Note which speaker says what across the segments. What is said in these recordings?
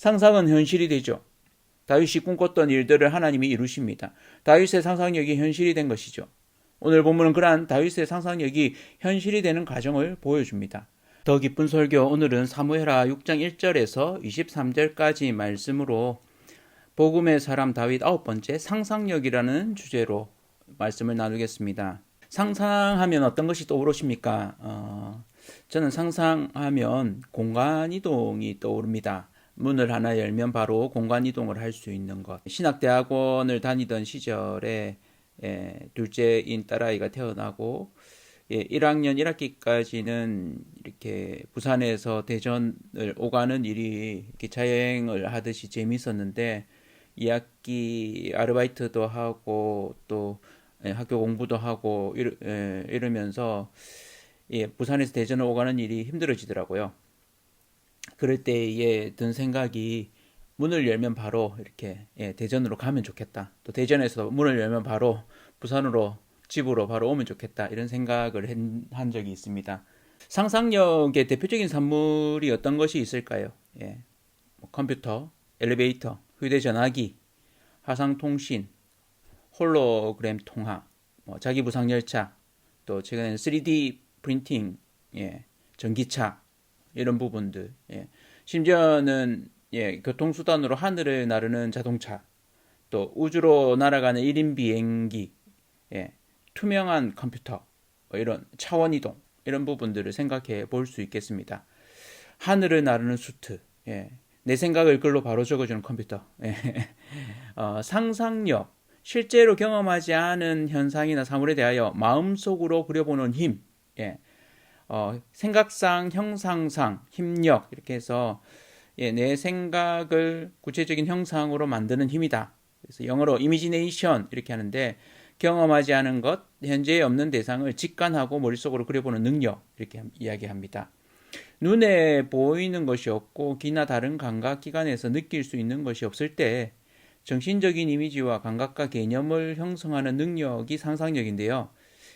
Speaker 1: 상상은 현실이 되죠. 다윗이 꿈꿨던 일들을 하나님이 이루십니다. 다윗의 상상력이 현실이 된 것이죠. 오늘 본문은 그러한 다윗의 상상력이 현실이 되는 과정을 보여줍니다. 더 깊은 설교, 오늘은 사무엘하 6장 1절에서 23절까지 말씀으로 복음의 사람 다윗 9번째 상상력이라는 주제로 말씀을 나누겠습니다. 상상하면 어떤 것이 떠오르십니까? 저는 상상하면 공간이동이 떠오릅니다. 문을 하나 열면 바로 공간이동을 할 수 있는 것. 신학대학원을 다니던 시절에 둘째인 딸아이가 태어나고 1학년 1학기까지는 이렇게 부산에서 대전을 오가는 일이 이렇게 자행을 하듯이 재밌었는데 2학기 아르바이트도 하고 또 학교 공부도 하고 이러면서 부산에서 대전을 오가는 일이 힘들어지더라고요. 그럴 때에 든 생각이 문을 열면 바로 이렇게 대전으로 가면 좋겠다. 또 대전에서 문을 열면 바로 부산으로 집으로 바로 오면 좋겠다. 이런 생각을 한 적이 있습니다. 상상력의 대표적인 산물이 어떤 것이 있을까요? 컴퓨터, 엘리베이터, 휴대전화기, 화상통신, 홀로그램 통화, 자기부상열차, 또 최근에는 3D 프린팅, 전기차 이런 부분들, 심지어는 교통수단으로 하늘을 나르는 자동차, 또 우주로 날아가는 1인 비행기, 투명한 컴퓨터, 이런 차원이동 이런 부분들을 생각해 볼 수 있겠습니다. 하늘을 나르는 수트, 내 생각을 글로 바로 적어주는 컴퓨터, 상상력, 실제로 경험하지 않은 현상이나 사물에 대하여 마음속으로 그려보는 힘, 생각상, 형상상, 힘력 이렇게 해서 내 생각을 구체적인 형상으로 만드는 힘이다. 그래서 영어로 이미지네이션 이렇게 하는데 경험하지 않은 것, 현재에 없는 대상을 직관하고 머릿속으로 그려보는 능력 이렇게 이야기합니다. 눈에 보이는 것이 없고 귀나 다른 감각기관에서 느낄 수 있는 것이 없을 때 정신적인 이미지와 감각과 개념을 형성하는 능력이 상상력인데요.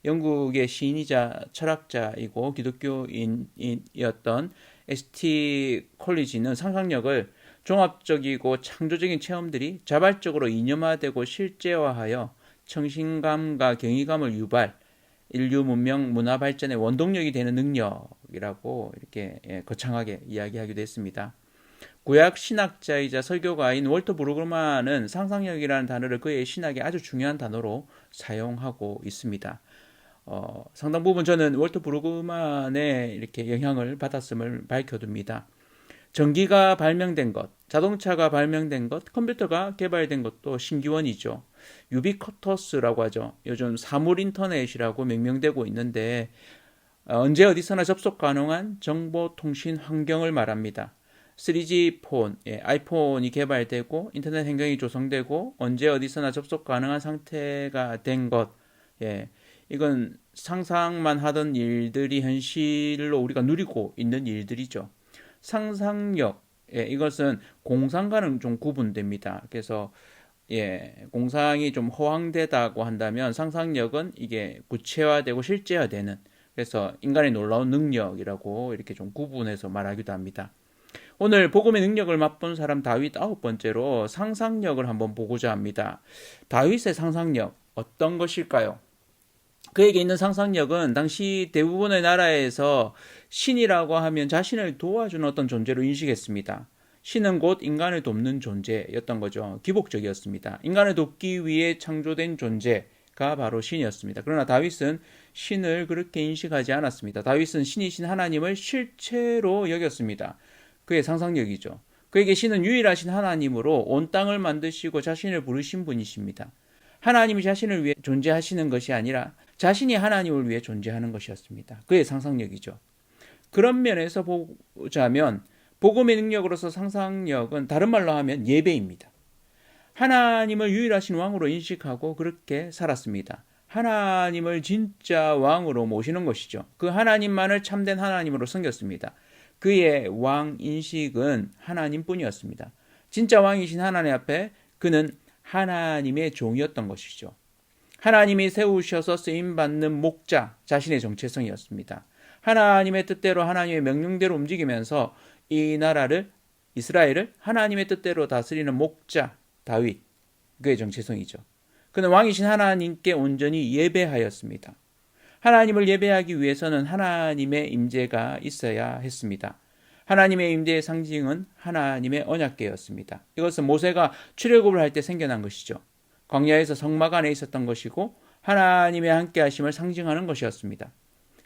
Speaker 1: 영국의 시인이자 철학자이고 기독교인이었던 S.T. 콜리지는 상상력을 종합적이고 창조적인 체험들이 자발적으로 이념화되고 실제화하여 청신감과 경이감을 유발, 인류 문명 문화 발전의 원동력이 되는 능력이라고 이렇게 거창하게 이야기하기도 했습니다. 구약 신학자이자 설교가인 월터 브루그만은 상상력이라는 단어를 그의 신학의 아주 중요한 단어로 사용하고 있습니다. 상당 부분 저는 월터 브루그만의 이렇게 영향을 받았음을 밝혀둡니다. 전기가 발명된 것, 자동차가 발명된 것, 컴퓨터가 개발된 것도 신기원이죠. 유비쿼터스라고 하죠. 요즘 사물 인터넷이라고 명명되고 있는데 언제 어디서나 접속 가능한 정보통신 환경을 말합니다. 3G 폰, 아이폰이 개발되고 인터넷 환경이 조성되고 언제 어디서나 접속 가능한 상태가 된 것, 이건 상상만 하던 일들이 현실로 우리가 누리고 있는 일들이죠. 상상력, 이것은 공상과는 좀 구분됩니다. 그래서 공상이 좀 허황되다고 한다면 상상력은 이게 구체화되고 실제화되는, 그래서 인간의 놀라운 능력이라고 이렇게 좀 구분해서 말하기도 합니다. 오늘 복음의 능력을 맛본 사람 다윗 9번째로 상상력을 한번 보고자 합니다. 다윗의 상상력 어떤 것일까요? 그에게 있는 상상력은 당시 대부분의 나라에서 신이라고 하면 자신을 도와주는 어떤 존재로 인식했습니다. 신은 곧 인간을 돕는 존재였던 거죠. 기복적이었습니다. 인간을 돕기 위해 창조된 존재가 바로 신이었습니다. 그러나 다윗은 신을 그렇게 인식하지 않았습니다. 다윗은 신이신 하나님을 실체로 여겼습니다. 그의 상상력이죠. 그에게 신은 유일하신 하나님으로 온 땅을 만드시고 자신을 부르신 분이십니다. 하나님이 자신을 위해 존재하시는 것이 아니라 자신이 하나님을 위해 존재하는 것이었습니다. 그의 상상력이죠. 그런 면에서 보자면 복음의 능력으로서 상상력은 다른 말로 하면 예배입니다. 하나님을 유일하신 왕으로 인식하고 그렇게 살았습니다. 하나님을 진짜 왕으로 모시는 것이죠. 그 하나님만을 참된 하나님으로 섬겼습니다. 그의 왕 인식은 하나님뿐이었습니다. 진짜 왕이신 하나님 앞에 그는 하나님의 종이었던 것이죠. 하나님이 세우셔서 쓰임받는 목자, 자신의 정체성이었습니다. 하나님의 뜻대로 하나님의 명령대로 움직이면서 이 나라를 이스라엘을 하나님의 뜻대로 다스리는 목자 다윗, 그의 정체성이죠. 그는 왕이신 하나님께 온전히 예배하였습니다. 하나님을 예배하기 위해서는 하나님의 임재가 있어야 했습니다. 하나님의 임재의 상징은 하나님의 언약궤였습니다. 이것은 모세가 출애굽을 할 때 생겨난 것이죠. 광야에서 성막 안에 있었던 것이고 하나님의 함께하심을 상징하는 것이었습니다.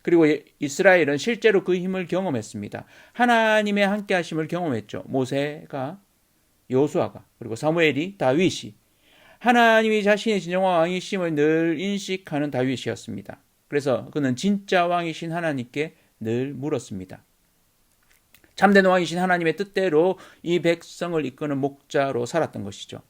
Speaker 1: 그리고 이스라엘은 실제로 그 힘을 경험했습니다. 하나님의 함께하심을 경험했죠. 모세가, 여호수아가, 그리고 사무엘이, 다윗이 하나님이 자신의 진정한 왕이심을 늘 인식하는 다윗이었습니다. 그래서 그는 진짜 왕이신 하나님께 늘 물었습니다. 참된 왕이신 하나님의 뜻대로 이 백성을 이끄는 목자로 살았던 것이죠.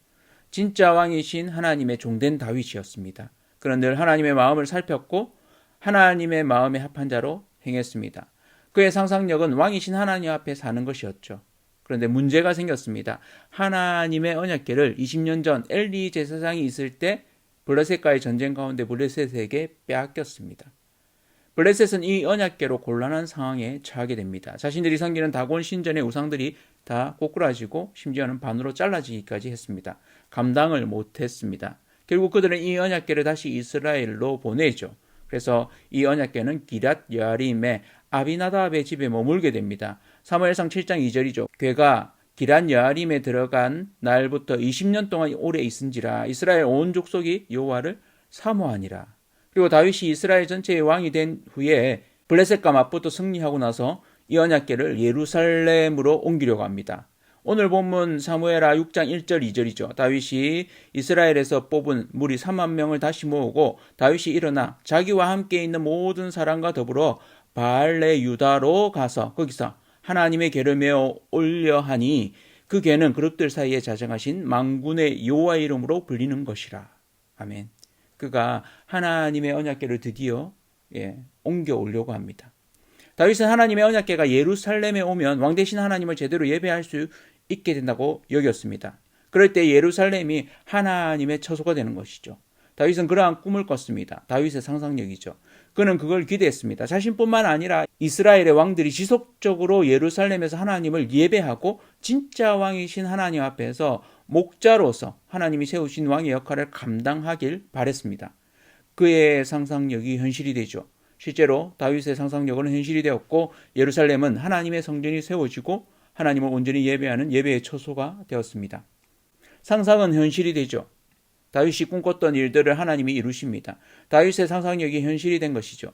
Speaker 1: 진짜 왕이신 하나님의 종된 다윗이었습니다. 그는 늘 하나님의 마음을 살폈고 하나님의 마음에 합한 자로 행했습니다. 그의 상상력은 왕이신 하나님 앞에 사는 것이었죠. 그런데 문제가 생겼습니다. 하나님의 언약궤를 20년 전 엘리 제사장이 있을 때 블레셋과의 전쟁 가운데 블레셋에게 빼앗겼습니다. 블레셋은 이 언약궤로 곤란한 상황에 처하게 됩니다. 자신들이 섬기는 다곤 신전의 우상들이 다 꼬꾸라지고 심지어는 반으로 잘라지기까지 했습니다. 감당을 못했습니다. 결국 그들은 이 언약궤를 다시 이스라엘로 보내죠. 그래서 이 언약궤는 기럇 여아림의 아비나답의 집에 머물게 됩니다. 사무엘상 7장 2절이죠. 궤가 기럇 여아림에 들어간 날부터 20년 동안 오래 있은지라 이스라엘 온 족속이 여호와를 사모하니라. 그리고 다윗이 이스라엘 전체의 왕이 된 후에 블레셋과 맞붙어 승리하고 나서 이 언약궤를 예루살렘으로 옮기려고 합니다. 오늘 본문 사무엘하 6장 1절 2절이죠. 다윗이 이스라엘에서 뽑은 무리 3만 명을 다시 모으고 다윗이 일어나 자기와 함께 있는 모든 사람과 더불어 바알레 유다로 가서 거기서 하나님의 궤를 메어 올려 하니 그 궤는 그룹들 사이에 자정하신 만군의 여호와 이름으로 불리는 것이라. 아멘. 그가 하나님의 언약궤를 드디어 옮겨 오려고 합니다. 다윗은 하나님의 언약궤가 예루살렘에 오면 왕 대신 하나님을 제대로 예배할 수 있게 된다고 여겼습니다. 그럴 때 예루살렘이 하나님의 처소가 되는 것이죠. 다윗은 그러한 꿈을 꿨습니다. 다윗의 상상력이죠. 그는 그걸 기대했습니다. 자신뿐만 아니라 이스라엘의 왕들이 지속적으로 예루살렘에서 하나님을 예배하고 진짜 왕이신 하나님 앞에서 목자로서 하나님이 세우신 왕의 역할을 감당하길 바랬습니다. 그의 상상력이 현실이 되죠. 실제로 다윗의 상상력은 현실이 되었고 예루살렘은 하나님의 성전이 세워지고 하나님을 온전히 예배하는 예배의 처소가 되었습니다. 상상은 현실이 되죠. 다윗이 꿈꿨던 일들을 하나님이 이루십니다. 다윗의 상상력이 현실이 된 것이죠.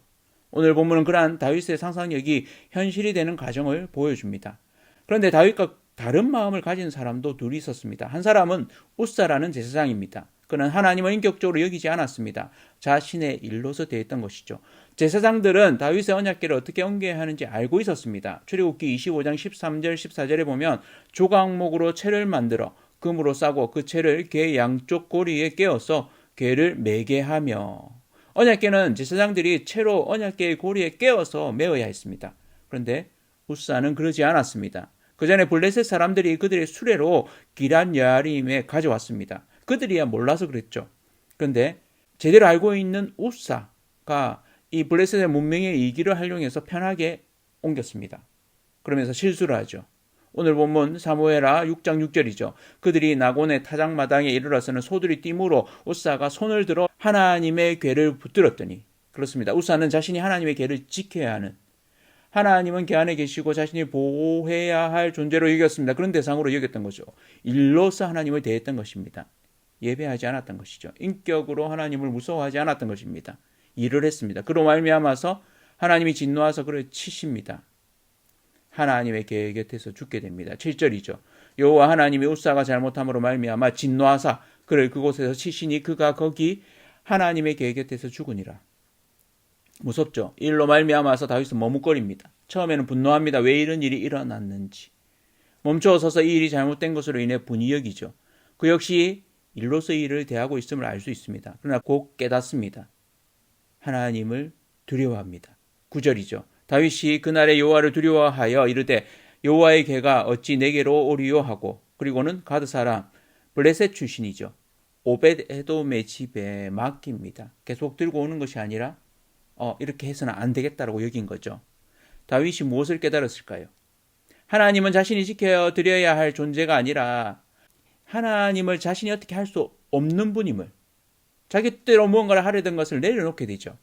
Speaker 1: 오늘 본문은 그러한 다윗의 상상력이 현실이 되는 과정을 보여줍니다. 그런데 다윗과 다른 마음을 가진 사람도 둘이 있었습니다. 한 사람은 웃사라는 제사장입니다. 그는 하나님을 인격적으로 여기지 않았습니다. 자신의 일로서 대했던 것이죠. 제사장들은 다윗의 언약궤를 어떻게 옮겨야 하는지 알고 있었습니다. 출애굽기 25장 13절 14절에 보면 조각목으로 채를 만들어 금으로 싸고 그 채를 궤 양쪽 고리에 꿰어서 궤를 매게 하며, 언약궤는 제사장들이 채로 언약궤의 고리에 꿰어서 메어야 했습니다. 그런데 웃사는 그러지 않았습니다. 그 전에 블레셋 사람들이 그들의 수레로 기럇 여아림에 가져왔습니다. 그들이야 몰라서 그랬죠. 그런데 제대로 알고 있는 웃사가 이 블레셋의 문명의 이기를 활용해서 편하게 옮겼습니다. 그러면서 실수를 하죠. 오늘 본문 사무엘하 6장 6절이죠. 그들이 나곤의 타작마당에 이르러서는 소들이 띠므로 웃사가 손을 들어 하나님의 궤를 붙들었더니, 그렇습니다. 웃사는 자신이 하나님의 궤를 지켜야 하는, 하나님은 궤 안에 계시고 자신이 보호해야 할 존재로 여겼습니다. 그런 대상으로 여겼던 거죠. 일로서 하나님을 대했던 것입니다. 예배하지 않았던 것이죠. 인격으로 하나님을 무서워하지 않았던 것입니다. 일을 했습니다. 그로 말미암아서 하나님이 진노하서 그를 치십니다. 하나님의 궤 곁에서 죽게 됩니다. 7절이죠. 여호와 하나님이 웃사가 잘못함으로 말미암아 진노하사 그를 그곳에서 치시니 그가 거기 하나님의 궤 곁에서 죽으니라. 무섭죠. 이 일로 말미암아서 다윗은 머뭇거립니다. 처음에는 분노합니다. 왜 이런 일이 일어났는지. 멈춰 서서 이 일이 잘못된 것으로 인해 분이 여기죠. 그 역시 일로서 이 일을 대하고 있음을 알 수 있습니다. 그러나 곧 깨닫습니다. 하나님을 두려워합니다. 9절이죠. 다윗이 그날의 여호와를 두려워하여 이르되 여호와의 궤가 어찌 내게로 오리요 하고, 그리고는 가드 사람 블레셋 출신이죠. 오벳에돔의 집에 맡깁니다. 계속 들고 오는 것이 아니라 이렇게 해서는 안 되겠다라고 여긴 거죠. 다윗이 무엇을 깨달았을까요? 하나님은 자신이 지켜드려야 할 존재가 아니라 하나님을 자신이 어떻게 할 수 없는 분임을, 자기 뜻대로 무언가를 하려던 것을 내려놓게 되죠.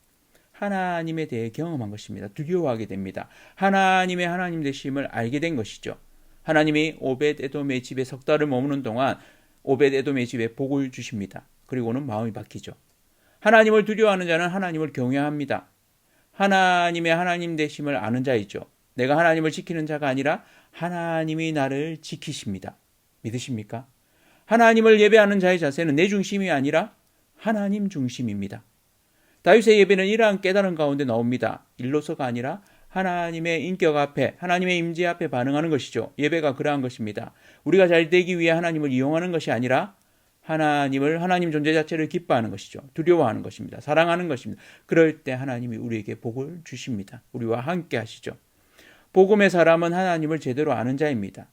Speaker 1: 하나님에 대해 경험한 것입니다. 두려워하게 됩니다. 하나님의 하나님 되심을 알게 된 것이죠. 하나님이 오벳에돔의 집에 석 달을 머무는 동안 오벳에돔의 집에 복을 주십니다. 그리고는 마음이 바뀌죠. 하나님을 두려워하는 자는 하나님을 경외합니다. 하나님의 하나님 되심을 아는 자이죠. 내가 하나님을 지키는 자가 아니라 하나님이 나를 지키십니다. 믿으십니까? 하나님을 예배하는 자의 자세는 내 중심이 아니라 하나님 중심입니다. 다윗의 예배는 이러한 깨달음 가운데 나옵니다. 일로서가 아니라 하나님의 인격 앞에, 하나님의 임재 앞에 반응하는 것이죠. 예배가 그러한 것입니다. 우리가 잘 되기 위해 하나님을 이용하는 것이 아니라 하나님 존재 자체를 기뻐하는 것이죠. 두려워하는 것입니다. 사랑하는 것입니다. 그럴 때 하나님이 우리에게 복을 주십니다. 우리와 함께 하시죠. 복음의 사람은 하나님을 제대로 아는 자입니다.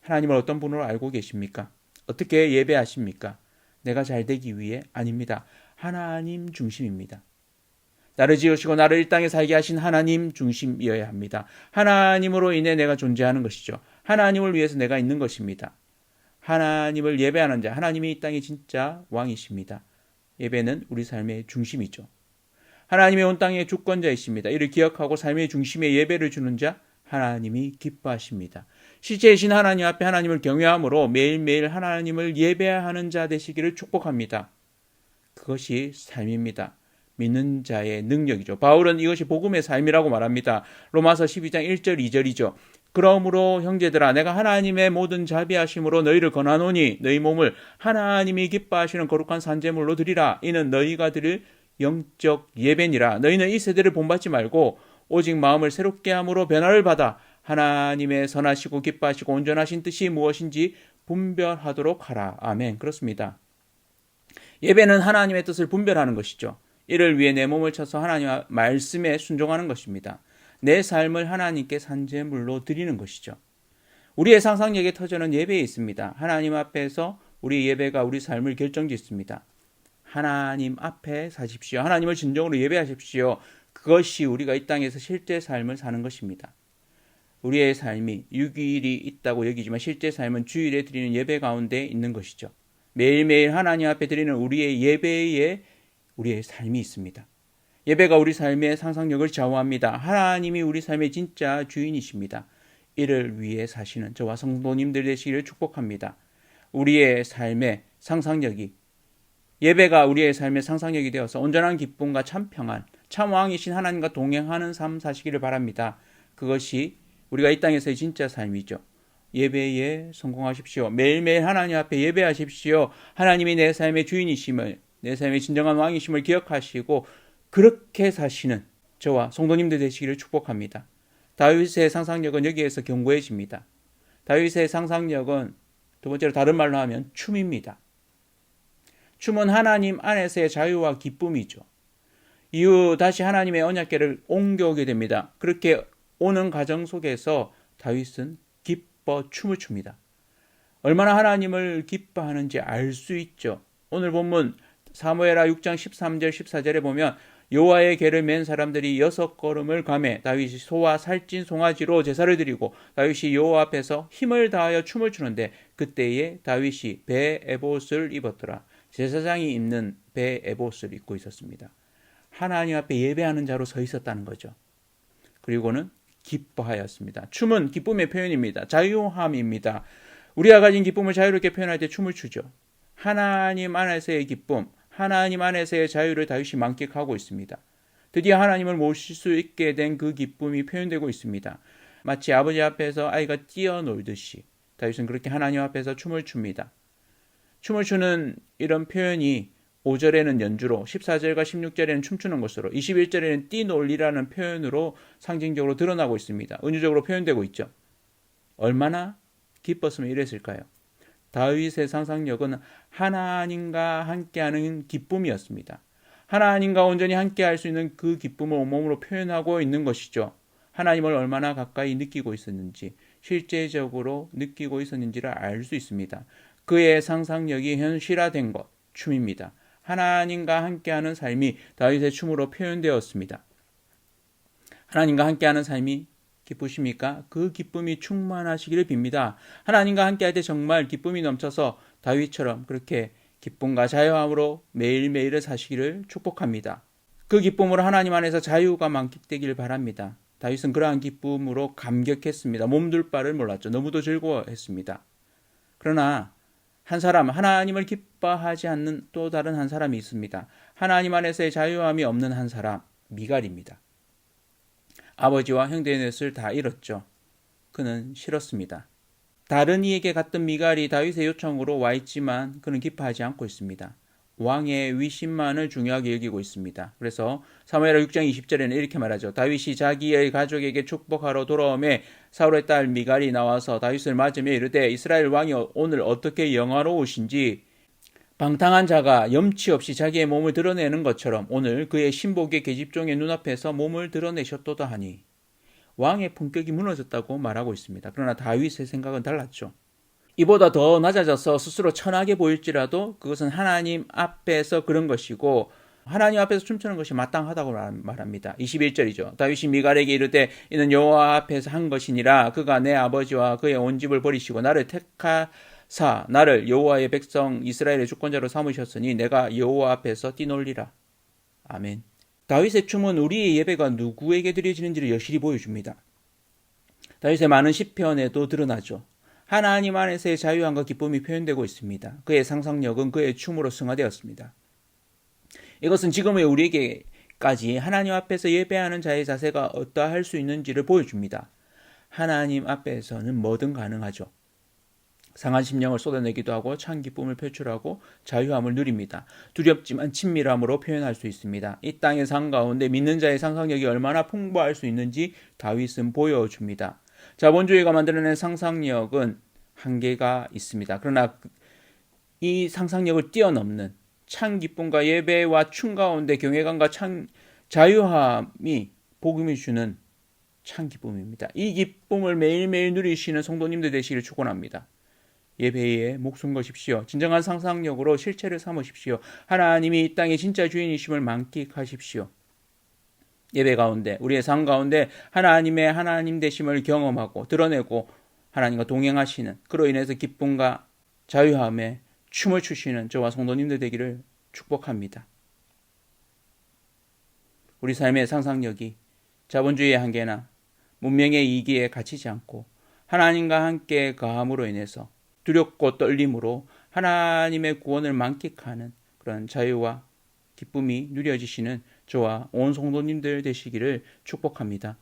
Speaker 1: 하나님을 어떤 분으로 알고 계십니까? 어떻게 예배하십니까? 내가 잘 되기 위해? 아닙니다. 하나님 중심입니다. 나를 지으시고 나를 이 땅에 살게 하신 하나님 중심이어야 합니다. 하나님으로 인해 내가 존재하는 것이죠. 하나님을 위해서 내가 있는 것입니다. 하나님을 예배하는 자, 하나님이 이 땅의 진짜 왕이십니다. 예배는 우리 삶의 중심이죠. 하나님의 온 땅의 주권자이십니다. 이를 기억하고 삶의 중심에 예배를 주는 자, 하나님이 기뻐하십니다. 실제이신 하나님 앞에 하나님을 경외함으로 매일매일 하나님을 예배하는 자 되시기를 축복합니다. 그것이 삶입니다. 믿는 자의 능력이죠. 바울은 이것이 복음의 삶이라고 말합니다. 로마서 12장 1절 2절이죠. 그러므로 형제들아 내가 하나님의 모든 자비하심으로 너희를 권하노니 너희 몸을 하나님이 기뻐하시는 거룩한 산제물로 드리라. 이는 너희가 드릴 영적 예배니라. 너희는 이 세대를 본받지 말고 오직 마음을 새롭게 함으로 변화를 받아 하나님의 선하시고 기뻐하시고 온전하신 뜻이 무엇인지 분별하도록 하라. 아멘. 그렇습니다. 예배는 하나님의 뜻을 분별하는 것이죠. 이를 위해 내 몸을 쳐서 하나님의 말씀에 순종하는 것입니다. 내 삶을 하나님께 산제물로 드리는 것이죠. 우리의 상상력의 터전은 예배에 있습니다. 하나님 앞에서 우리 예배가 우리 삶을 결정짓습니다. 하나님 앞에 사십시오. 하나님을 진정으로 예배하십시오. 그것이 우리가 이 땅에서 실제 삶을 사는 것입니다. 우리의 삶이 6일이 있다고 여기지만 실제 삶은 주일에 드리는 예배 가운데 있는 것이죠. 매일매일 하나님 앞에 드리는 우리의 예배에 우리의 삶이 있습니다. 예배가 우리 삶의 상상력을 좌우합니다. 하나님이 우리 삶의 진짜 주인이십니다. 이를 위해 사시는 저와 성도님들 되시기를 축복합니다. 우리의 삶의 상상력이, 예배가 우리의 삶의 상상력이 되어서 온전한 기쁨과 참 평안, 참 왕이신 하나님과 동행하는 삶 사시기를 바랍니다. 그것이 우리가 이 땅에서의 진짜 삶이죠. 예배에 성공하십시오. 매일매일 하나님 앞에 예배하십시오. 하나님이 내 삶의 주인이심을, 내 삶의 진정한 왕이심을 기억하시고 그렇게 사시는 저와 성도님들 되시기를 축복합니다. 다윗의 상상력은 여기에서 견고해집니다. 다윗의 상상력은 두 번째로 다른 말로 하면 춤입니다. 춤은 하나님 안에서의 자유와 기쁨이죠. 이후 다시 하나님의 언약궤를 옮겨오게 됩니다. 그렇게 오는 과정 속에서 다윗은 기뻐 춤을 춥니다. 얼마나 하나님을 기뻐하는지 알 수 있죠. 오늘 본문 사무엘하 6장 13절 14절에 보면 여호와의 궤를 맨 사람들이 6걸음을 가매 다윗이 소와 살찐 송아지로 제사를 드리고 다윗이 여호와 앞에서 힘을 다하여 춤을 추는데 그때에 다윗이 배 에봇을 입었더라. 제사장이 입는 배 에봇을 입고 있었습니다. 하나님 앞에 예배하는 자로 서 있었다는 거죠. 그리고는 기뻐하였습니다. 춤은 기쁨의 표현입니다. 자유함입니다. 우리가 가진 기쁨을 자유롭게 표현할 때 춤을 추죠. 하나님 안에서의 기쁨, 하나님 안에서의 자유를 다윗이 만끽하고 있습니다. 드디어 하나님을 모실 수 있게 된 그 기쁨이 표현되고 있습니다. 마치 아버지 앞에서 아이가 뛰어놀듯이 다윗은 그렇게 하나님 앞에서 춤을 춥니다. 춤을 추는 이런 표현이 5절에는 연주로, 14절과 16절에는 춤추는 것으로, 21절에는 뛰놀리라는 표현으로 상징적으로 드러나고 있습니다. 은유적으로 표현되고 있죠. 얼마나 기뻤으면 이랬을까요? 다윗의 상상력은 하나님과 함께하는 기쁨이었습니다. 하나님과 온전히 함께할 수 있는 그 기쁨을 온몸으로 표현하고 있는 것이죠. 하나님을 얼마나 가까이 느끼고 있었는지, 실제적으로 느끼고 있었는지를 알 수 있습니다. 그의 상상력이 현실화된 것, 춤입니다. 하나님과 함께하는 삶이 다윗의 춤으로 표현되었습니다. 하나님과 함께하는 삶이 기쁘십니까? 그 기쁨이 충만하시기를 빕니다. 하나님과 함께할 때 정말 기쁨이 넘쳐서 다윗처럼 그렇게 기쁨과 자유함으로 매일매일을 사시기를 축복합니다. 그 기쁨으로 하나님 안에서 자유가 만끽되기를 바랍니다. 다윗은 그러한 기쁨으로 감격했습니다. 몸둘 바를 몰랐죠. 너무도 즐거워했습니다. 그러나 한 사람, 하나님을 기뻐하지 않는 또 다른 한 사람이 있습니다. 하나님 안에서의 자유함이 없는 한 사람, 미갈입니다. 아버지와 형제의 넷을 다 잃었죠. 그는 싫었습니다. 다른 이에게 갔던 미갈이 다윗의 요청으로 와 있지만 그는 기뻐하지 않고 있습니다. 왕의 위신만을 중요하게 여기고 있습니다. 그래서 사무엘하 6장 20절에는 이렇게 말하죠. 다윗이 자기의 가족에게 축복하러 돌아오매 사울의 딸 미갈이 나와서 다윗을 맞으며 이르되 이스라엘 왕이 오늘 어떻게 영화로우신지 방탕한 자가 염치 없이 자기의 몸을 드러내는 것처럼 오늘 그의 신복의 계집종의 눈앞에서 몸을 드러내셨도다 하니 왕의 품격이 무너졌다고 말하고 있습니다. 그러나 다윗의 생각은 달랐죠. 이보다 더 낮아져서 스스로 천하게 보일지라도 그것은 하나님 앞에서 그런 것이고 하나님 앞에서 춤추는 것이 마땅하다고 말합니다. 21절이죠. 다윗이 미갈에게 이르되 이는 여호와 앞에서 한 것이니라. 그가 내 아버지와 그의 온 집을 버리시고 나를 택하사 나를 여호와의 백성 이스라엘의 주권자로 삼으셨으니 내가 여호와 앞에서 뛰놀리라. 아멘. 다윗의 춤은 우리의 예배가 누구에게 드려지는지를 여실히 보여줍니다. 다윗의 많은 시편에도 드러나죠. 하나님 안에서의 자유함과 기쁨이 표현되고 있습니다. 그의 상상력은 그의 춤으로 승화되었습니다. 이것은 지금의 우리에게까지 하나님 앞에서 예배하는 자의 자세가 어떠할 수 있는지를 보여줍니다. 하나님 앞에서는 뭐든 가능하죠. 상한 심령을 쏟아내기도 하고 찬 기쁨을 표출하고 자유함을 누립니다. 두렵지만 친밀함으로 표현할 수 있습니다. 이 땅의 상 가운데 믿는 자의 상상력이 얼마나 풍부할 수 있는지 다윗은 보여줍니다. 자본주의가 만들어낸 상상력은 한계가 있습니다. 그러나 이 상상력을 뛰어넘는 찬 기쁨과 예배와 춤 가운데 경외감과 자유함이 복음이 주는 찬 기쁨입니다. 이 기쁨을 매일매일 누리시는 성도님들 되시기를 축원합니다. 예배에 목숨 거십시오. 진정한 상상력으로 실체를 삼으십시오. 하나님이 이 땅의 진짜 주인이심을 만끽하십시오. 예배 가운데 우리의 삶 가운데 하나님의 하나님 되심을 경험하고 드러내고 하나님과 동행하시는 그로 인해서 기쁨과 자유함에 춤을 추시는 저와 성도님들 되기를 축복합니다. 우리 삶의 상상력이 자본주의의 한계나 문명의 이기에 갇히지 않고 하나님과 함께 거함으로 인해서 두렵고 떨림으로 하나님의 구원을 만끽하는 그런 자유와 기쁨이 누려지시는 저와 온 성도님들 되시기를 축복합니다.